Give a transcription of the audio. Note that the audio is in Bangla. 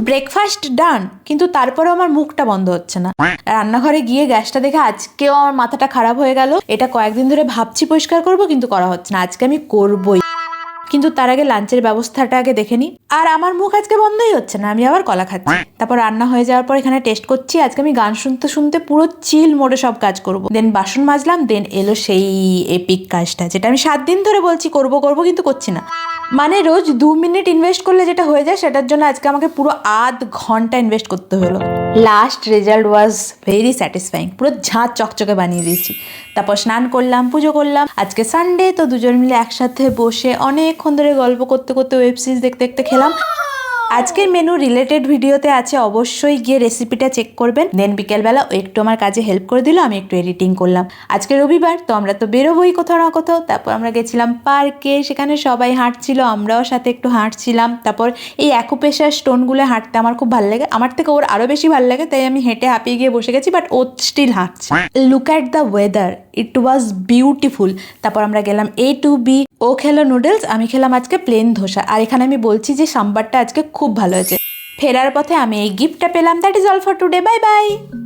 ব্রেকফাস্ট ডান, কিন্তু তারপরে আমার মুখটা বন্ধ হচ্ছে না। রান্নাঘরে গিয়ে গ্যাসটা দেখে আজকেও আমার মাথাটা খারাপ হয়ে গেল। এটা কয়েকদিন ধরে ভাবছি পরিষ্কার করব, কিন্তু করা হচ্ছে না। আজকে আমি করবই, কিন্তু তার আগে লাঞ্চের ব্যবস্থাটা আগে দেখে নিই। আর আমার মুখ আজকে বন্ধই হচ্ছে না, আমি আবার কলা খাচ্ছি। তারপর রান্না হয়ে যাওয়ার পর এখানে টেস্ট করছি। আজকে আমি গান শুনতে শুনতে পুরো চিল মোডে সব কাজ করব। দেন বাসন মাজলাম, দেন এলো সেই এপিক কাজটা, যেটা আমি 7 দিন ধরে বলছি করব করব, কিন্তু করছি না। মানে রোজ 2 মিনিট ইনভেস্ট করলে যেটা হয়ে যায়, সেটার জন্য আজকে আমাকে পুরো আধ ঘন্টা ইনভেস্ট করতে হলো। Last result was very satisfying, পুরো ঝাঁঝ চকচকে বানিয়ে দিয়েছি। তারপর স্নান করলাম, পুজো করলাম। আজকে সানডে, তো দুজন মিলে একসাথে বসে অনেকক্ষণ ধরে গল্প করতে করতে ওয়েব সিরিজ দেখতে দেখতে খেলাম। আজকের মেনু রিলেটেড ভিডিওতে আছে, অবশ্যই গিয়ে রেসিপিটা চেক করবেন। দেন বিকেলবেলা একটু আমার কাজে হেল্প করে দিল, আমি একটু এডিটিং করলাম। আজকে রবিবার, তো আমরা তো বেরোবোই কোথাও না কোথাও। তারপর আমরা গেছিলাম পার্কে, সেখানে সবাই হাঁটছিল, আমরাও সাথে একটু হাঁটছিলাম। তারপর এই অ্যাকুপ্রেশার স্টোনগুলো হাঁটতে আমার খুব ভালো লাগে, আমার থেকে ওর আরও বেশি ভালো লাগে, তাই আমি হেঁটে হাঁপিয়ে গিয়ে বসে গেছি, বাট ও স্টিল হাঁটছে। Look at the weather, it was beautiful. তারপর আমরা গেলাম A to B। ও খেলো নুডলস, আমি খেলাম আজকে প্লেন ধোসা। আর এখানে আমি বলছি যে সাম্বারটা আজকে খুব ভালো হয়েছে। ফেরার পথে আমি এই গিফটটা পেলাম। That is all for today, bye bye.